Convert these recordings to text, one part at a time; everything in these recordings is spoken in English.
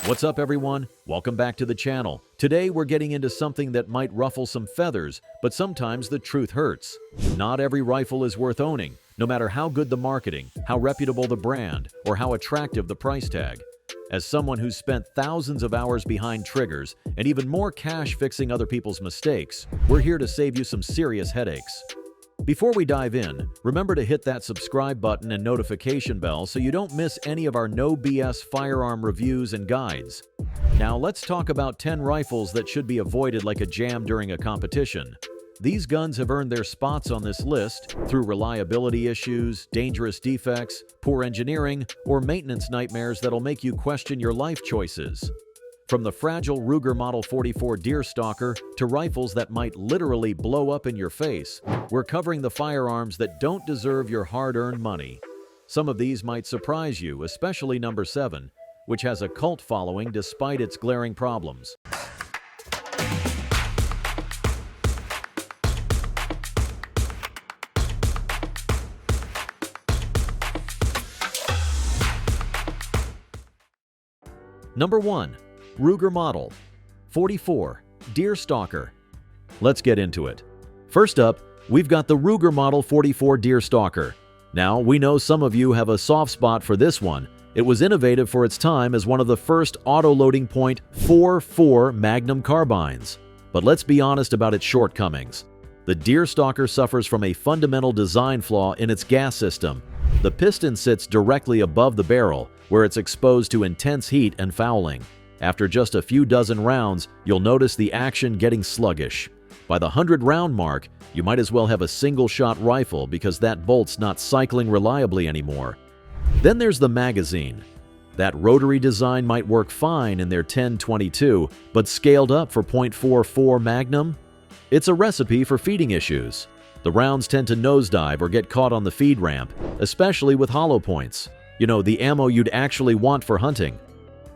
What's up everyone? Welcome back to the channel. Today we're getting into something that might ruffle some feathers, but sometimes the truth hurts. Not every rifle is worth owning, no matter how good the marketing, how reputable the brand, or how attractive the price tag. As someone who's spent thousands of hours behind triggers and even more cash fixing other people's mistakes, we're here to save you some serious headaches. Before we dive in, remember to hit that subscribe button and notification bell so you don't miss any of our no BS firearm reviews and guides. Now let's talk about 10 rifles that should be avoided like a jam during a competition. These guns have earned their spots on this list through reliability issues, dangerous defects, poor engineering, or maintenance nightmares that'll make you question your life choices. From the fragile Ruger Model 44 Deerstalker to rifles that might literally blow up in your face, we're covering the firearms that don't deserve your hard-earned money. Some of these might surprise you, especially number 7, which has a cult following despite its glaring problems. Number 1. Ruger Model 44 Deerstalker. Let's get into it. First up, we've got the Ruger Model 44 Deerstalker. Now, we know some of you have a soft spot for this one. It was innovative for its time as one of the first auto-loading .44 Magnum carbines. But let's be honest about its shortcomings. The Deerstalker suffers from a fundamental design flaw in its gas system. The piston sits directly above the barrel, where it's exposed to intense heat and fouling. After just a few dozen rounds, you'll notice the action getting sluggish. By the 100-round mark, you might as well have a single-shot rifle because that bolt's not cycling reliably anymore. Then there's the magazine. That rotary design might work fine in their 10-22, but scaled up for .44 Magnum? It's a recipe for feeding issues. The rounds tend to nosedive or get caught on the feed ramp, especially with hollow points. You know, the ammo you'd actually want for hunting.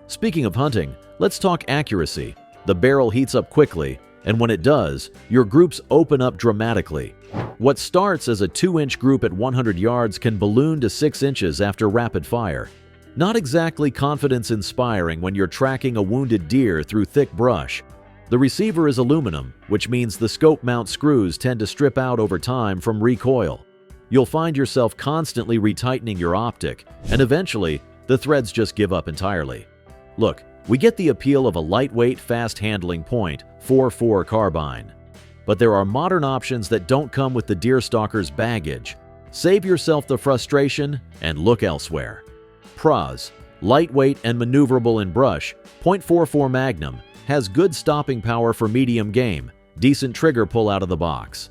Speaking of hunting, let's talk accuracy. The barrel heats up quickly, and when it does, your groups open up dramatically. What starts as a 2-inch group at 100 yards can balloon to 6 inches after rapid fire. Not exactly confidence-inspiring when you're tracking a wounded deer through thick brush. The receiver is aluminum, which means the scope mount screws tend to strip out over time from recoil. You'll find yourself constantly retightening your optic, and eventually, the threads just give up entirely. Look, we get the appeal of a lightweight, fast-handling .44 carbine. But there are modern options that don't come with the Deerstalker's baggage. Save yourself the frustration and look elsewhere. Pros: lightweight and maneuverable in brush, .44 Magnum has good stopping power for medium game, decent trigger pull out of the box.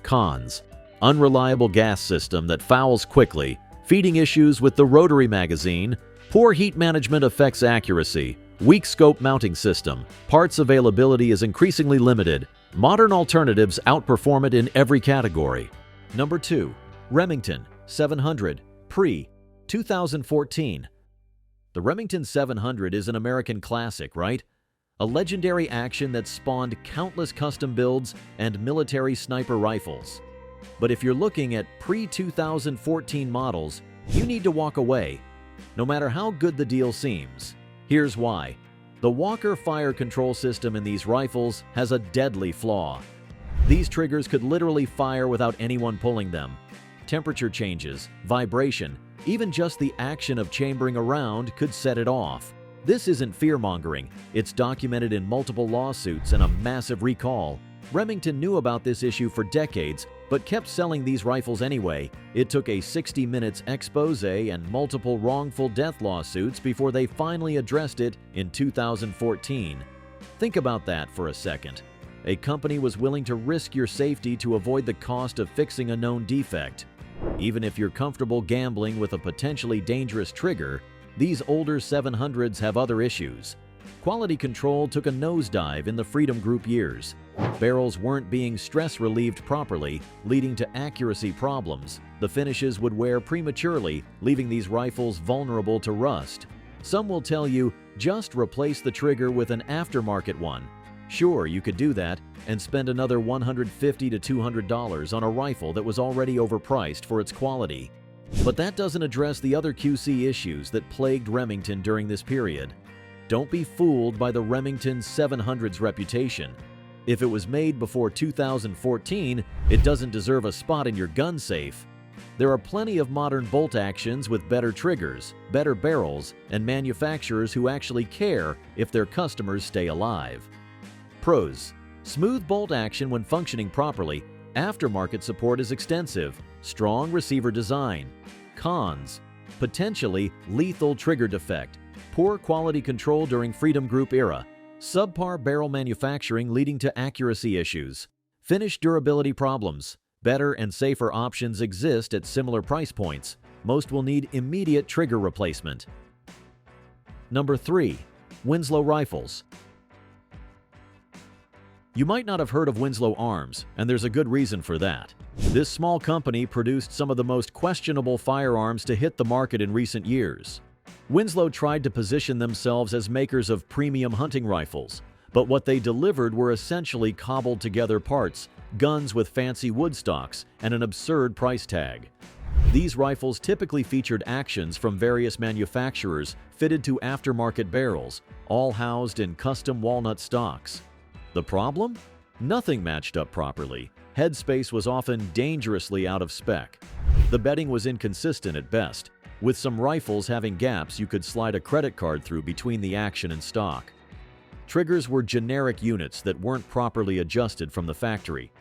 Cons: unreliable gas system that fouls quickly, feeding issues with the rotary magazine, poor heat management affects accuracy, weak scope mounting system, parts availability is increasingly limited. Modern alternatives outperform it in every category. Number 2. Remington 700 Pre 2014. The Remington 700 is an American classic, right? A legendary action that spawned countless custom builds and military sniper rifles. But if you're looking at pre-2014 models, you need to walk away. No matter how good the deal seems. Here's why. The Walker fire control system in these rifles has a deadly flaw. These triggers could literally fire without anyone pulling them. Temperature changes, vibration, even just the action of chambering a round could set it off. This isn't fear-mongering. It's documented in multiple lawsuits and a massive recall. Remington knew about this issue for decades, but kept selling these rifles anyway. It took a 60 minutes expose and multiple wrongful death lawsuits before they finally addressed it in 2014. Think about that for a second. A company was willing to risk your safety to avoid the cost of fixing a known defect. Even if you're comfortable gambling with a potentially dangerous trigger, these older 700s have other issues. Quality control took a nosedive in the Freedom Group years. Barrels weren't being stress-relieved properly, leading to accuracy problems. The finishes would wear prematurely, leaving these rifles vulnerable to rust. Some will tell you, just replace the trigger with an aftermarket one. Sure, you could do that and spend another $150 to $200 on a rifle that was already overpriced for its quality. But that doesn't address the other QC issues that plagued Remington during this period. Don't be fooled by the Remington 700's reputation. If it was made before 2014, it doesn't deserve a spot in your gun safe. There are plenty of modern bolt actions with better triggers, better barrels, and manufacturers who actually care if their customers stay alive. Pros: smooth bolt action when functioning properly. Aftermarket support is extensive. Strong receiver design. Cons: potentially lethal trigger defect. Poor quality control during Freedom Group era. Subpar barrel manufacturing leading to accuracy issues. Finish durability problems. Better and safer options exist at similar price points. Most will need immediate trigger replacement. Number 3. WINSLOW Rifles. You might not have heard of WINSLOW Arms, and there's a good reason for that. This small company produced some of the most questionable firearms to hit the market in recent years. WINSLOW tried to position themselves as makers of premium hunting rifles, but what they delivered were essentially cobbled together parts, guns with fancy wood stocks, and an absurd price tag. These rifles typically featured actions from various manufacturers fitted to aftermarket barrels, all housed in custom walnut stocks. The problem? Nothing matched up properly. Headspace was often dangerously out of spec. The bedding was inconsistent at best, with some rifles having gaps you could slide a credit card through between the action and stock. Triggers were generic units that weren't properly adjusted from the factory.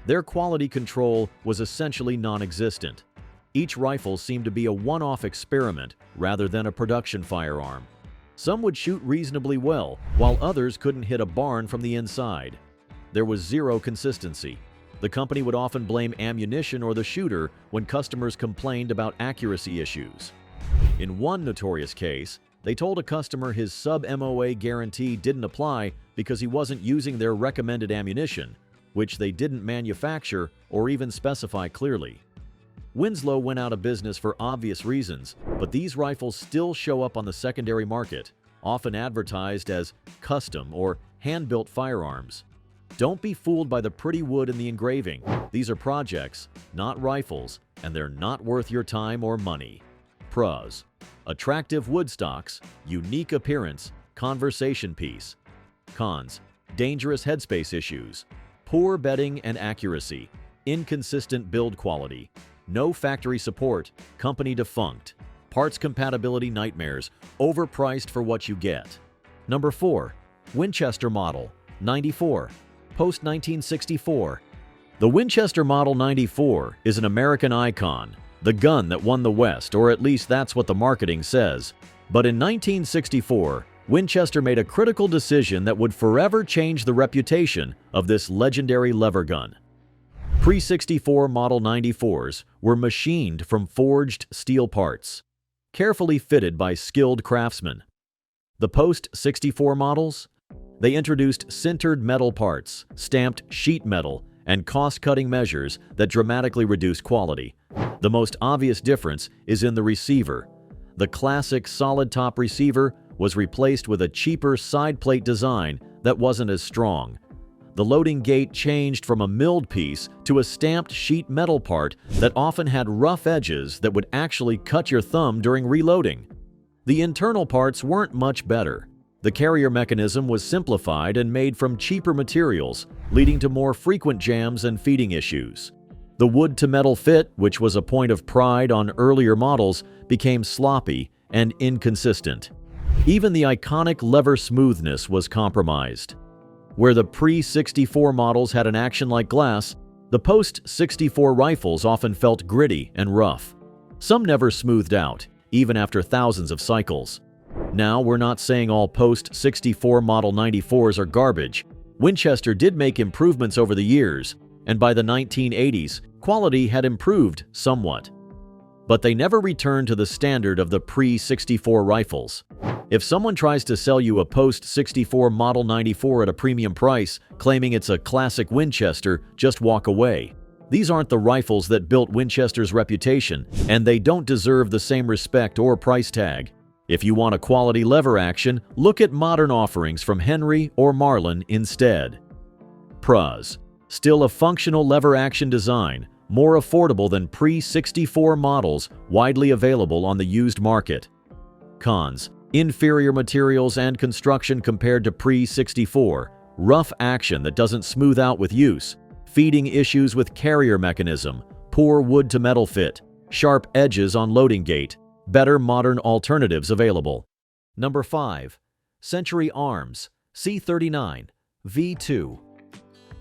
Their quality control was essentially non-existent. Each rifle seemed to be a one-off experiment rather than a production firearm. Some would shoot reasonably well, while others couldn't hit a barn from the inside. There was zero consistency. The company would often blame ammunition or the shooter when customers complained about accuracy issues. In one notorious case, they told a customer his sub-MOA guarantee didn't apply because he wasn't using their recommended ammunition, which they didn't manufacture or even specify clearly. WINSLOW went out of business for obvious reasons, but these rifles still show up on the secondary market, often advertised as custom or hand-built firearms. Don't be fooled by the pretty wood in the engraving. These are projects, not rifles, and they're not worth your time or money. Pros: attractive wood stocks, unique appearance, conversation piece. Cons: dangerous headspace issues, poor bedding and accuracy, inconsistent build quality, no factory support, company defunct, parts compatibility nightmares, overpriced for what you get. Number 4. Winchester Model 94. Post-1964. The Winchester Model 94 is an American icon, the gun that won the West, or at least that's what the marketing says. But in 1964, Winchester made a critical decision that would forever change the reputation of this legendary lever gun. Pre-64 Model 94s were machined from forged steel parts, carefully fitted by skilled craftsmen. The post-64 models? They introduced sintered metal parts, stamped sheet metal, and cost-cutting measures that dramatically reduced quality. The most obvious difference is in the receiver. The classic solid-top receiver was replaced with a cheaper side plate design that wasn't as strong. The loading gate changed from a milled piece to a stamped sheet metal part that often had rough edges that would actually cut your thumb during reloading. The internal parts weren't much better. The carrier mechanism was simplified and made from cheaper materials, leading to more frequent jams and feeding issues. The wood-to-metal fit, which was a point of pride on earlier models, became sloppy and inconsistent. Even the iconic lever smoothness was compromised. Where the pre-64 models had an action like glass, the post-64 rifles often felt gritty and rough. Some never smoothed out, even after thousands of cycles. Now, we're not saying all post-64 Model 94s are garbage. Winchester did make improvements over the years, and by the 1980s, quality had improved somewhat. But they never returned to the standard of the pre-64 rifles. If someone tries to sell you a post-64 Model 94 at a premium price, claiming it's a classic Winchester, just walk away. These aren't the rifles that built Winchester's reputation, and they don't deserve the same respect or price tag. If you want a quality lever action, look at modern offerings from Henry or Marlin instead. Pros: still a functional lever action design, more affordable than pre-64 models widely available on the used market. Cons: inferior materials and construction compared to pre-64, rough action that doesn't smooth out with use, feeding issues with carrier mechanism, poor wood-to-metal fit, sharp edges on loading gate, better modern alternatives available. Number 5. Century Arms C39 V2.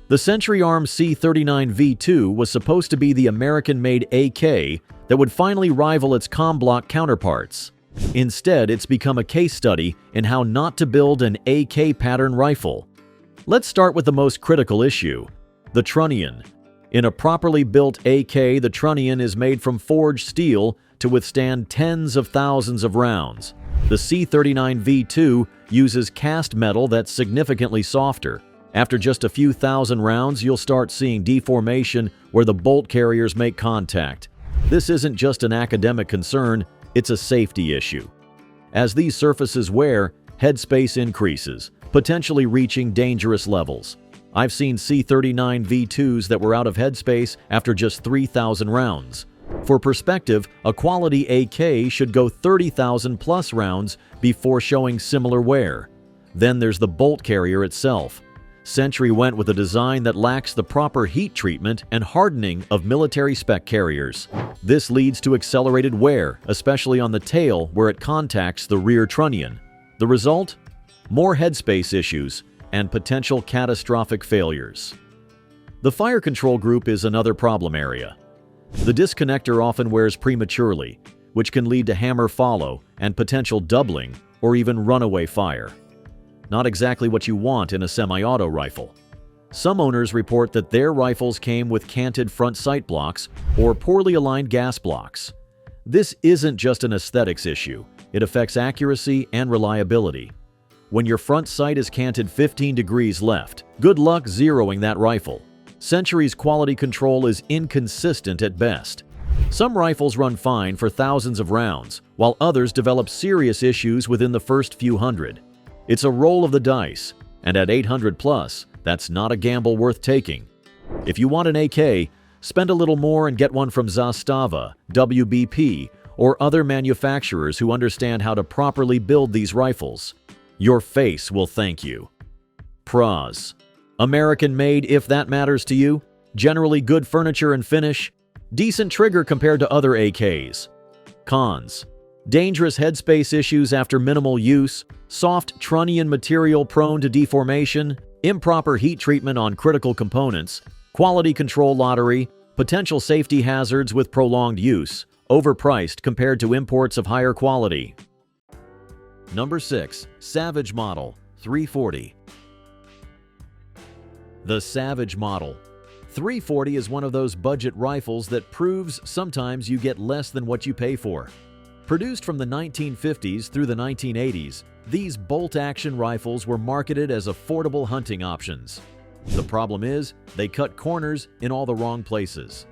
The Century Arms C39 V2 was supposed to be the American-made AK that would finally rival its COM-block counterparts. Instead, it's become a case study in how not to build an AK pattern rifle. Let's start with the most critical issue, the trunnion. In a properly built AK, the trunnion is made from forged steel to withstand tens of thousands of rounds. The C39 V2 uses cast metal that's significantly softer. After just a few thousand rounds, you'll start seeing deformation where the bolt carriers make contact. This isn't just an academic concern, it's a safety issue. As these surfaces wear, headspace increases, potentially reaching dangerous levels. I've seen C39 V2s that were out of headspace after just 3,000 rounds. For perspective, a quality AK should go 30,000 plus rounds before showing similar wear. Then there's the bolt carrier itself. Century went with a design that lacks the proper heat treatment and hardening of military spec carriers. This leads to accelerated wear, especially on the tail where it contacts the rear trunnion. The result? More headspace issues and potential catastrophic failures. The fire control group is another problem area. The disconnector often wears prematurely, which can lead to hammer follow and potential doubling or even runaway fire. Not exactly what you want in a semi-auto rifle. Some owners report that their rifles came with canted front sight blocks or poorly aligned gas blocks. This isn't just an aesthetics issue, it affects accuracy and reliability. When your front sight is canted 15 degrees left, good luck zeroing that rifle. Century's quality control is inconsistent at best. Some rifles run fine for thousands of rounds, while others develop serious issues within the first few hundred. It's a roll of the dice, and at 800 plus, that's not a gamble worth taking. If you want an AK, spend a little more and get one from Zastava, WBP, or other manufacturers who understand how to properly build these rifles. Your face will thank you. Pros: American-made if that matters to you, generally good furniture and finish, decent trigger compared to other AKs. Cons: dangerous headspace issues after minimal use, soft trunnion material prone to deformation, improper heat treatment on critical components, quality control lottery, potential safety hazards with prolonged use, overpriced compared to imports of higher quality. Number 6. Savage Model 340. The Savage Model 340 is one of those budget rifles that proves sometimes you get less than what you pay for. Produced from the 1950s through the 1980s, these bolt-action rifles were marketed as affordable hunting options. The problem is, they cut corners in all the wrong places.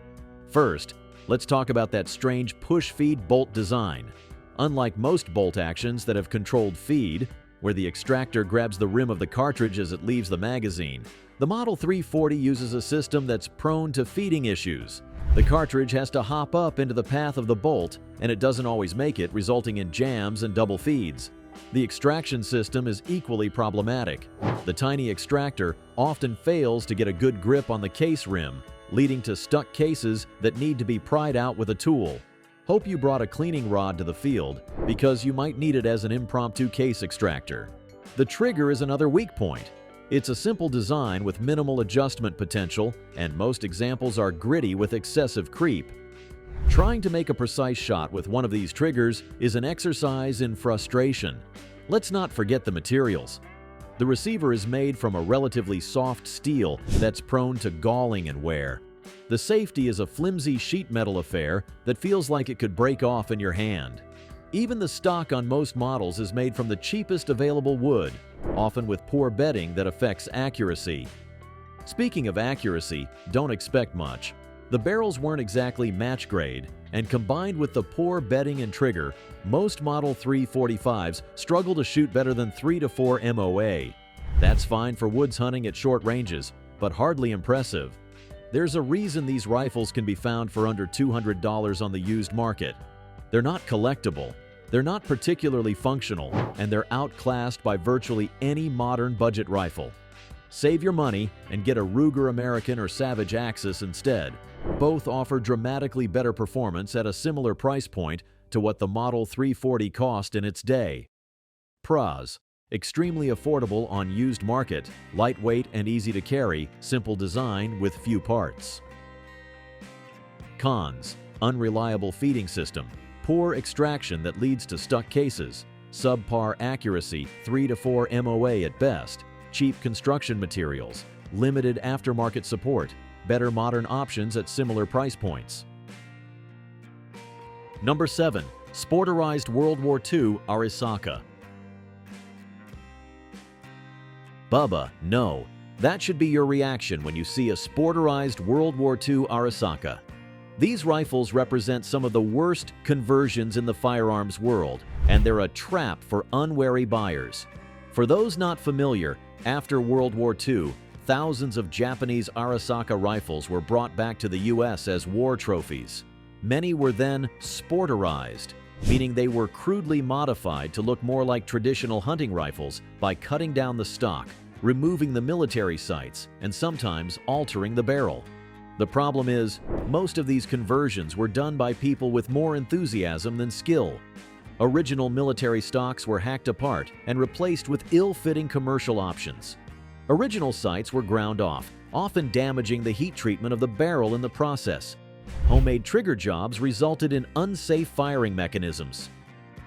First, let's talk about that strange push-feed bolt design. Unlike most bolt actions that have controlled feed, where the extractor grabs the rim of the cartridge as it leaves the magazine, the Model 340 uses a system that's prone to feeding issues. The cartridge has to hop up into the path of the bolt, and it doesn't always make it, resulting in jams and double feeds. The extraction system is equally problematic. The tiny extractor often fails to get a good grip on the case rim, leading to stuck cases that need to be pried out with a tool. Hope you brought a cleaning rod to the field, because you might need it as an impromptu case extractor. The trigger is another weak point. It's a simple design with minimal adjustment potential, and most examples are gritty with excessive creep. Trying to make a precise shot with one of these triggers is an exercise in frustration. Let's not forget the materials. The receiver is made from a relatively soft steel that's prone to galling and wear. The safety is a flimsy sheet metal affair that feels like it could break off in your hand. Even the stock on most models is made from the cheapest available wood, often with poor bedding that affects accuracy. Speaking of accuracy, don't expect much. The barrels weren't exactly match grade, and combined with the poor bedding and trigger, most Model 345s struggle to shoot better than 3 to 4 MOA. That's fine for woods hunting at short ranges, but hardly impressive. There's a reason these rifles can be found for under $200 on the used market. They're not collectible. They're not particularly functional, and they're outclassed by virtually any modern budget rifle. Save your money and get a Ruger American or Savage Axis instead. Both offer dramatically better performance at a similar price point to what the Model 340 cost in its day. Pros: extremely affordable on used market, lightweight and easy to carry, simple design with few parts. Cons: unreliable feeding system, poor extraction that leads to stuck cases, subpar accuracy 3 to 4 MOA at best, cheap construction materials, limited aftermarket support, better modern options at similar price points. Number 7. Sporterized World War II ARISAKA. Bubba, no. That should be your reaction when you see a sporterized World War II ARISAKA. These rifles represent some of the worst conversions in the firearms world, and they're a trap for unwary buyers. For those not familiar, after World War II, thousands of Japanese ARISAKA rifles were brought back to the US as war trophies. Many were then sporterized, meaning they were crudely modified to look more like traditional hunting rifles by cutting down the stock, removing the military sights, and sometimes altering the barrel. The problem is, most of these conversions were done by people with more enthusiasm than skill. Original military stocks were hacked apart and replaced with ill-fitting commercial options. Original sights were ground off, often damaging the heat treatment of the barrel in the process. Homemade trigger jobs resulted in unsafe firing mechanisms.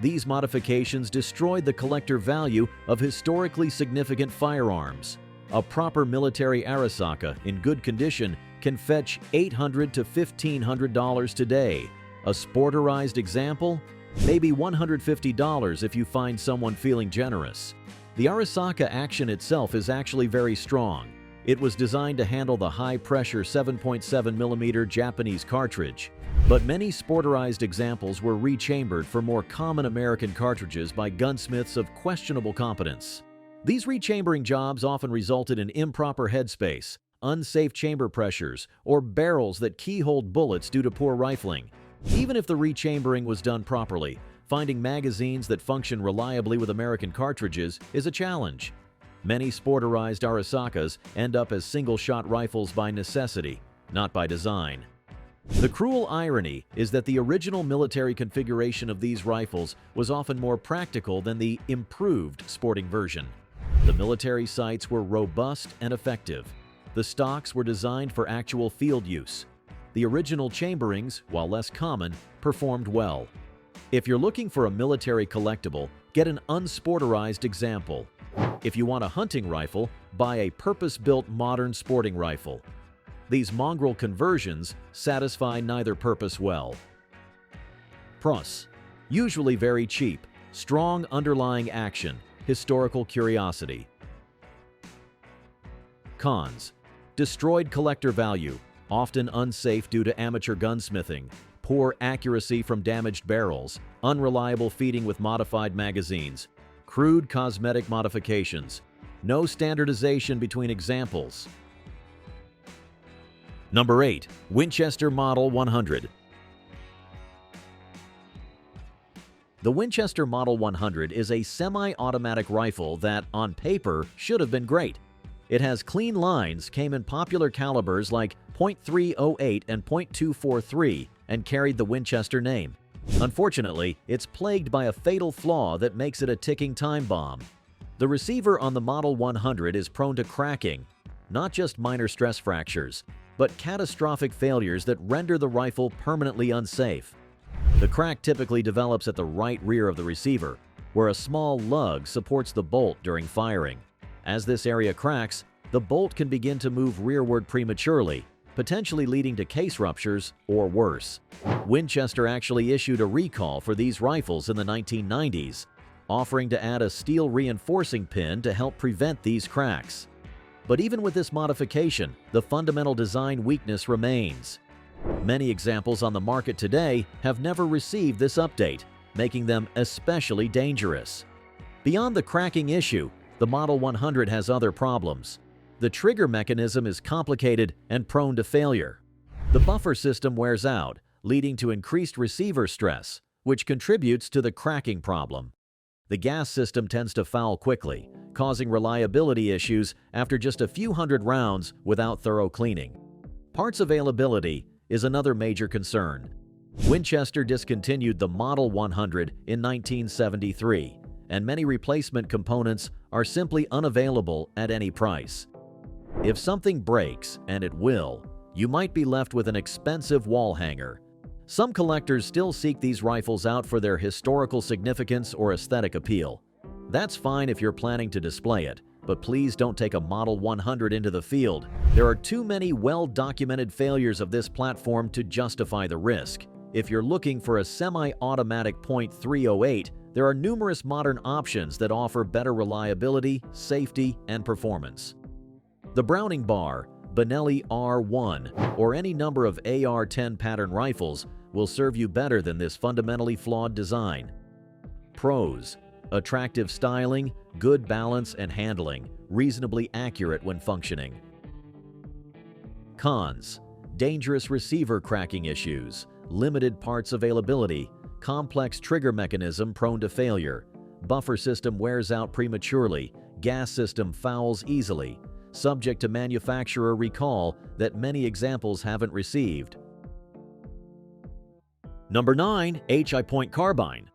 These modifications destroyed the collector value of historically significant firearms. A proper military ARISAKA in good condition can fetch $800 to $1,500 today. A sporterized example? Maybe $150 if you find someone feeling generous. The ARISAKA action itself is actually very strong. It was designed to handle the high-pressure 7.7mm Japanese cartridge, but many sporterized examples were rechambered for more common American cartridges by gunsmiths of questionable competence. These rechambering jobs often resulted in improper headspace, unsafe chamber pressures, or barrels that keyholed bullets due to poor rifling. Even if the rechambering was done properly, finding magazines that function reliably with American cartridges is a challenge. Many sporterized ARISAKAs end up as single-shot rifles by necessity, not by design. The cruel irony is that the original military configuration of these rifles was often more practical than the improved sporting version. The military sights were robust and effective. The stocks were designed for actual field use. The original chamberings, while less common, performed well. If you're looking for a military collectible, get an unsporterized example. If you want a hunting rifle, buy a purpose-built modern sporting rifle. These mongrel conversions satisfy neither purpose well. Pros: usually very cheap, strong underlying action, historical curiosity. Cons: destroyed collector value, often unsafe due to amateur gunsmithing, poor accuracy from damaged barrels, unreliable feeding with modified magazines, crude cosmetic modifications, no standardization between examples. Number 8. Winchester Model 100. The Winchester Model 100 is a semi-automatic rifle that, on paper, should have been great. It has clean lines, came in popular calibers like .308 and .243, and carried the Winchester name. Unfortunately, it's plagued by a fatal flaw that makes it a ticking time bomb. The receiver on the Model 100 is prone to cracking, not just minor stress fractures, but catastrophic failures that render the rifle permanently unsafe. The crack typically develops at the right rear of the receiver, where a small lug supports the bolt during firing. As this area cracks, the bolt can begin to move rearward prematurely, potentially leading to case ruptures or worse. Winchester actually issued a recall for these rifles in the 1990s, offering to add a steel reinforcing pin to help prevent these cracks. But even with this modification, the fundamental design weakness remains. Many examples on the market today have never received this update, making them especially dangerous. Beyond the cracking issue, the Model 100 has other problems. The trigger mechanism is complicated and prone to failure. The buffer system wears out, leading to increased receiver stress, which contributes to the cracking problem. The gas system tends to foul quickly, causing reliability issues after just a few hundred rounds without thorough cleaning. Parts availability is another major concern. Winchester discontinued the Model 100 in 1973, and many replacement components are simply unavailable at any price. If something breaks, and it will, you might be left with an expensive wall hanger. Some collectors still seek these rifles out for their historical significance or aesthetic appeal. That's fine if you're planning to display it, but please don't take a Model 100 into the field. There are too many well-documented failures of this platform to justify the risk. If you're looking for a semi-automatic .308, there are numerous modern options that offer better reliability, safety, and performance. The Browning Bar, Benelli R1, or any number of AR-10 pattern rifles will serve you better than this fundamentally flawed design. Pros: attractive styling, good balance and handling, reasonably accurate when functioning. Cons: dangerous receiver cracking issues, limited parts availability, complex trigger mechanism prone to failure, buffer system wears out prematurely, gas system fouls easily, subject to manufacturer recall that many examples haven't received. Number 9. HI-Point Carbine.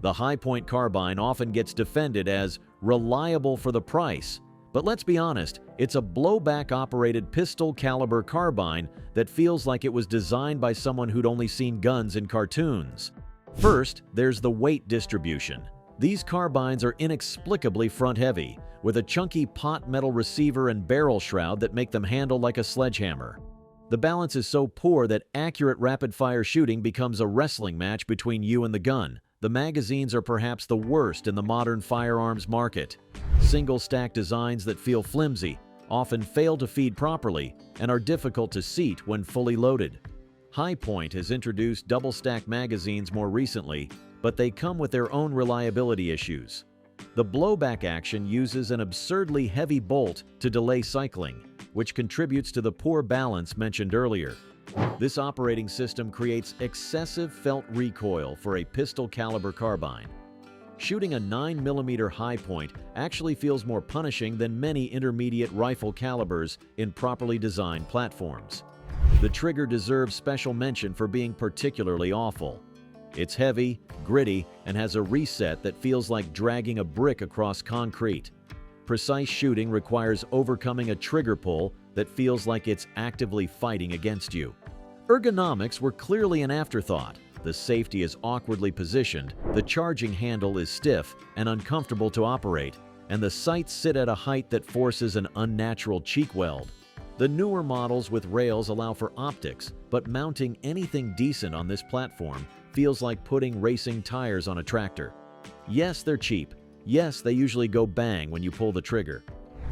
The Hi-Point Carbine often gets defended as reliable for the price, but let's be honest, it's a blowback-operated pistol-caliber carbine that feels like it was designed by someone who'd only seen guns in cartoons. First, there's the weight distribution. These carbines are inexplicably front-heavy, with a chunky pot metal receiver and barrel shroud that make them handle like a sledgehammer. The balance is so poor that accurate rapid-fire shooting becomes a wrestling match between you and the gun. The magazines are perhaps the worst in the modern firearms market. Single-stack designs that feel flimsy, often fail to feed properly, and are difficult to seat when fully loaded. Hi-Point has introduced double-stack magazines more recently, but they come with their own reliability issues. The blowback action uses an absurdly heavy bolt to delay cycling, which contributes to the poor balance mentioned earlier. This operating system creates excessive felt recoil for a pistol-caliber carbine. Shooting a 9mm Hi-Point actually feels more punishing than many intermediate rifle calibers in properly designed platforms. The trigger deserves special mention for being particularly awful. It's heavy, gritty, and has a reset that feels like dragging a brick across concrete. Precise shooting requires overcoming a trigger pull that feels like it's actively fighting against you. Ergonomics were clearly an afterthought. The safety is awkwardly positioned, the charging handle is stiff and uncomfortable to operate, and the sights sit at a height that forces an unnatural cheek weld. The newer models with rails allow for optics, but mounting anything decent on this platform feels like putting racing tires on a tractor. Yes, they're cheap. Yes, they usually go bang when you pull the trigger.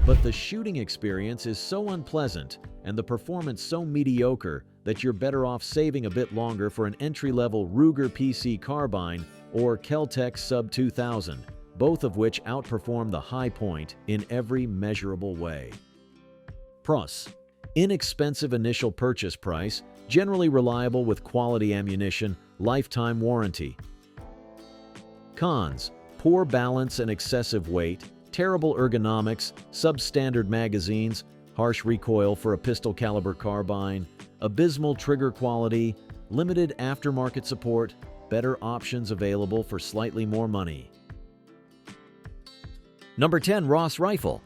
But the shooting experience is so unpleasant and the performance so mediocre that you're better off saving a bit longer for an entry-level Ruger PC carbine or Kel-Tec Sub 2000, both of which outperform the Hi-Point in every measurable way. Pros: inexpensive initial purchase price, generally reliable with quality ammunition, lifetime warranty. Cons: poor balance and excessive weight, terrible ergonomics, substandard magazines, harsh recoil for a pistol-caliber carbine, abysmal trigger quality, limited aftermarket support, better options available for slightly more money. Number 10. Ross Rifle.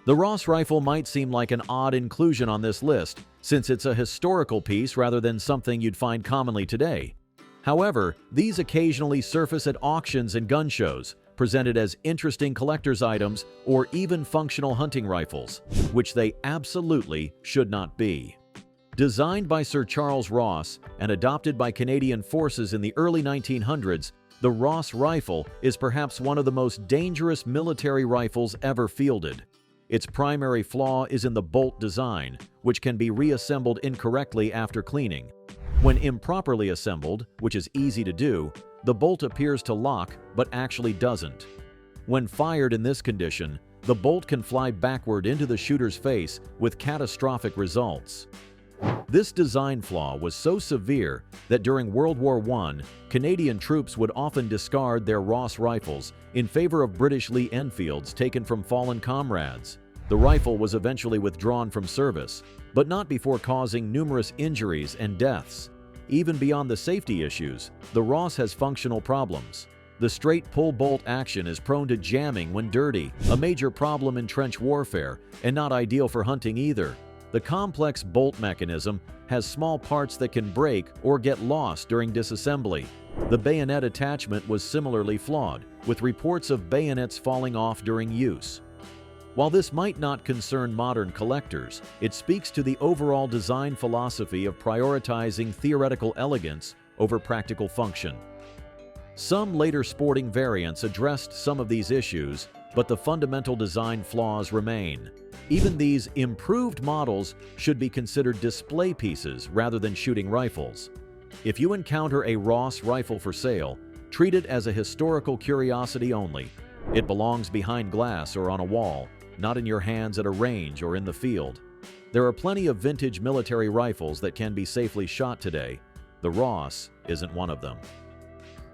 The Ross rifle might seem like an odd inclusion on this list, since it's a historical piece rather than something you'd find commonly today. However, these occasionally surface at auctions and gun shows, presented as interesting collector's items or even functional hunting rifles, which they absolutely should not be. Designed by Sir Charles Ross and adopted by Canadian forces in the early 1900s, the Ross rifle is perhaps one of the most dangerous military rifles ever fielded. Its primary flaw is in the bolt design, which can be reassembled incorrectly after cleaning. When improperly assembled, which is easy to do, the bolt appears to lock but actually doesn't. When fired in this condition, The bolt can fly backward into the shooter's face with catastrophic results. This design flaw was so severe that during World War I, Canadian troops would often discard their Ross rifles in favor of British Lee Enfields taken from fallen comrades. The rifle was eventually withdrawn from service, but not before causing numerous injuries and deaths. Even beyond the safety issues, the Ross has functional problems. The straight pull bolt action is prone to jamming when dirty, a major problem in trench warfare, and not ideal for hunting either. The complex bolt mechanism has small parts that can break or get lost during disassembly. The bayonet attachment was similarly flawed, with reports of bayonets falling off during use. While this might not concern modern collectors, it speaks to the overall design philosophy of prioritizing theoretical elegance over practical function. Some later sporting variants addressed some of these issues, but the fundamental design flaws remain. Even these improved models should be considered display pieces rather than shooting rifles. If you encounter a Ross rifle for sale, treat it as a historical curiosity only. It belongs behind glass or on a wall, not in your hands at a range or in the field. There are plenty of vintage military rifles that can be safely shot today. The Ross isn't one of them.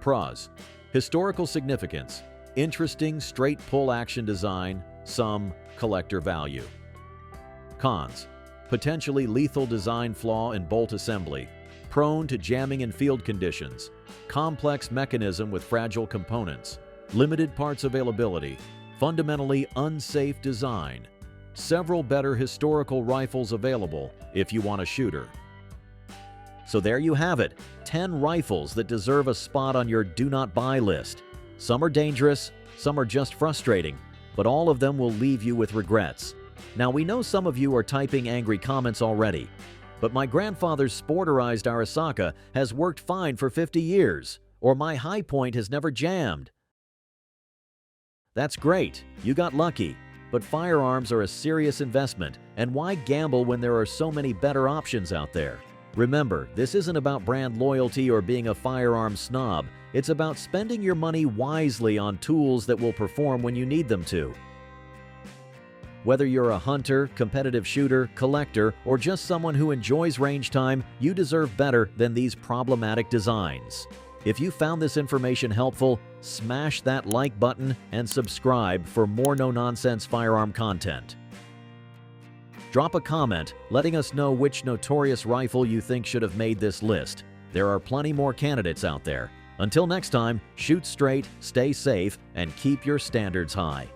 Pros: historical significance, interesting straight pull action design, some collector value. Cons: potentially lethal design flaw in bolt assembly, prone to jamming in field conditions, complex mechanism with fragile components, limited parts availability, fundamentally unsafe design. Several better historical rifles available if you want a shooter. So there you have it, 10 rifles that deserve a spot on your do not buy list. Some are dangerous, some are just frustrating, but all of them will leave you with regrets. Now, we know some of you are typing angry comments already, but my grandfather's sporterized ARISAKA has worked fine for 50 years, or my high point has never jammed. That's great, you got lucky, but firearms are a serious investment, and why gamble when there are so many better options out there? Remember, this isn't about brand loyalty or being a firearms snob. It's about spending your money wisely on tools that will perform when you need them to. Whether you're a hunter, competitive shooter, collector, or just someone who enjoys range time, you deserve better than these problematic designs. If you found this information helpful, smash that like button and subscribe for more no-nonsense firearm content. Drop a comment letting us know which notorious rifle you think should have made this list. There are plenty more candidates out there. Until next time, shoot straight, stay safe, and keep your standards high.